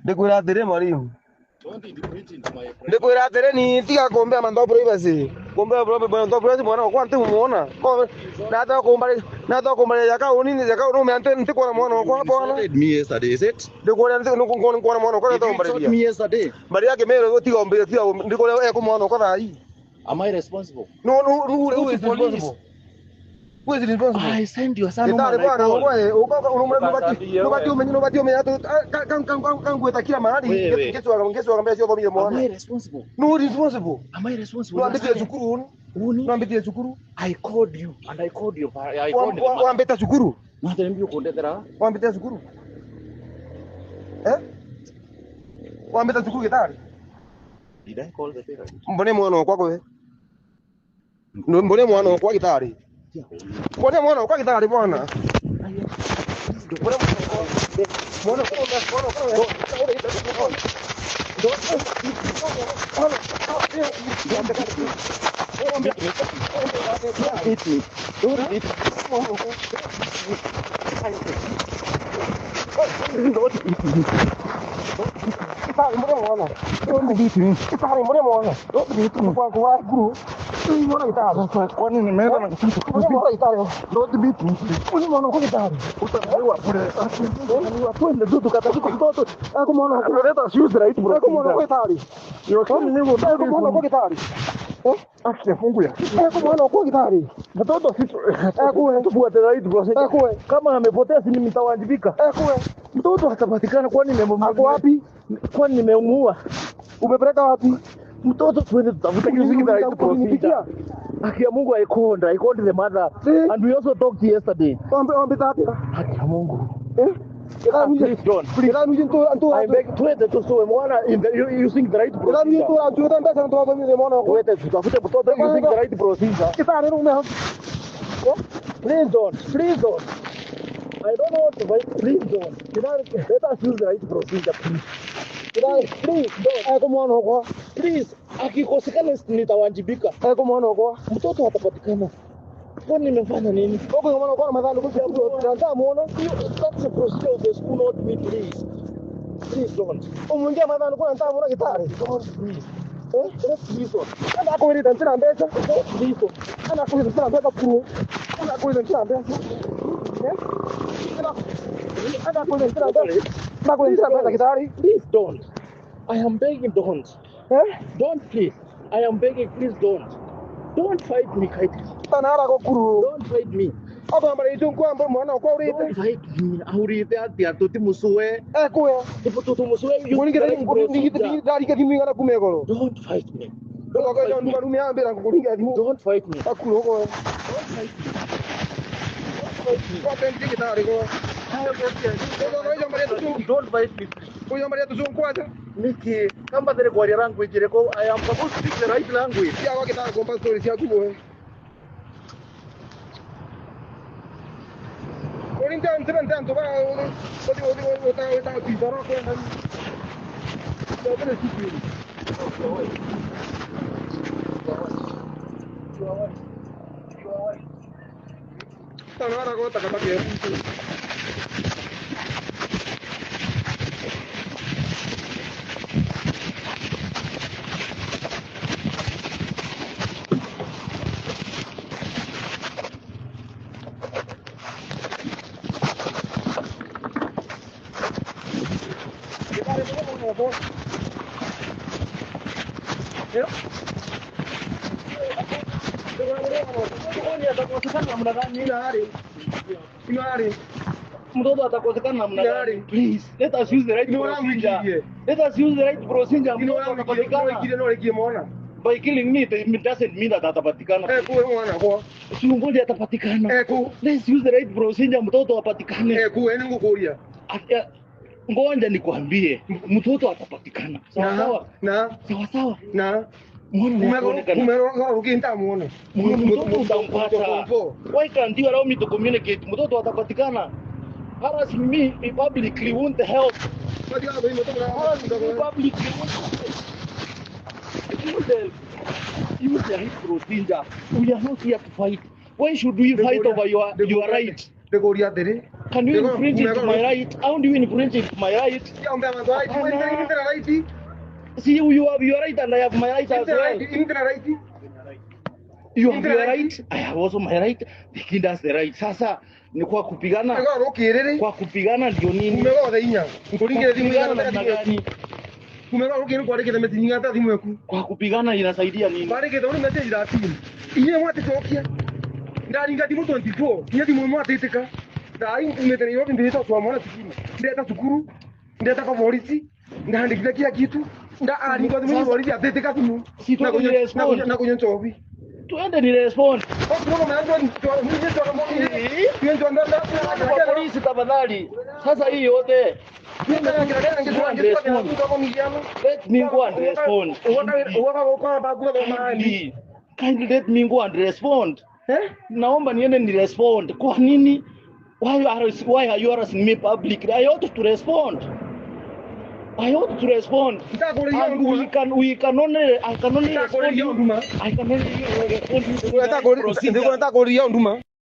Ndikwira atiri mwalimu. Ndikwira atiri ni tiga kuombea mando privacy. Kuombea mando privacy mwana kwa ntimu muona. Nata kumbali yaka unini yaka unume ante ntikwa mwana kwa bwana. Me yesterday, is it? Ndikwira ntimu nukungoni kwa mwana kwa nata kumbali. Me yesterday. Bali yake mero tiga ombea tiga ndikwira eko mwana kwa dai. Am I responsible? No, who is responsible? Who is responsible? I send your son home. Am I responsible? No responsible. Am I responsible? I called you and I called you. I called you. Wambeta chukuru. Natembi ukondetera. Wambeta chukuru. Wambeta chukuru gitari. Did I call the parent? Mbone mwana kwako we. Mbone mwana kwa gitari. Mbone mwana kwa gitari bwana. Mbone mwana kama amepotea si nitawajibika. Mtoto atapatikana, kwani nimemweka wapi? Kwani nimemuua? Umepeleka wapi? Mtoto twende tutafute using the right procedure. Haki ya Mungu, I called the mother and we also talked yesterday. Ombe tata. Haki ya Mungu. Please don't. Please. I beg to so mwana using the right procedure. Tutafute mtoto using the right procedure. Please don't. I don't know what to buy. Please don't. Let us use the right procedure, please. Please don't. Please, akikosekana nitawajibika. Mtoto atapatikana. Kwani nimefanya nini? That's the procedure of the school, not me, please. Please don't. Don't, please. Let's listen. Please don't. I am begging, don't. Don't, please. I am begging, please don't. Don't fight me, Kaiti. Don't fight me. Don't fight me. Aurite ati atoti musue. Ipututu musue. Don't fight me. Don't fight me. Don't fight me. Niki, kama tere kwa language reko, I am supposed to speak the right language. Mtoto atakosekana namna gani? Please, let us use the right procedure. Let us use the right procedure. By killing me, it doesn't mean that atapatikana. Ngoja atapatikana. Let's use the right procedure. Mtoto apatikane. Ngoja nikwambie, mtoto atapatikana. Sawa sawa. Why can't you allow me to communicate? Mtoto atapatikana. Harass me publicly won't help. Harass me publicly won't help. Use the right procedure. We are not here to fight. Why should we fight over your right? Nikuria thiri. Can you infringe into my right? How do you infringe into my right? Ya umbe manzo right. Ni right. See, you have your right and I have my right as well. Ni right. You have your right, I have also my right. The kid has the right. Sasa ni kwa kupigana. Umega rukiriri. Kwa kupigana ndio nini? Umega the inya. Nguringire thimu ya namna gani? Umega rukiriri kwa reke message ngata thimu yaku. Kwa kupigana inasaidia nini? Bari ke thoni message ya thimu. Iye mwate tokia. Ndaringa thimu 24. Iye thimu mwate itika. Ndai ngumete ni yote ndita kwa mwana sukuru. Ndeta sukuru. Ndeta kwa polisi. Ndaandikira kila kitu. Ndaandika thimu polisi atetika thimu. Na kunyo chobi. Tuende ni respond. Kwa polisi tafadhali. Sasa hii yote. Let me go and respond. Kindly let me go and respond. Naomba niende ni respond. Kwa nini? Why are you harassing me publicly? I ought to respond. I ought to respond. And I can only respond. I can only respond. Ndiko nataka kuria nduma.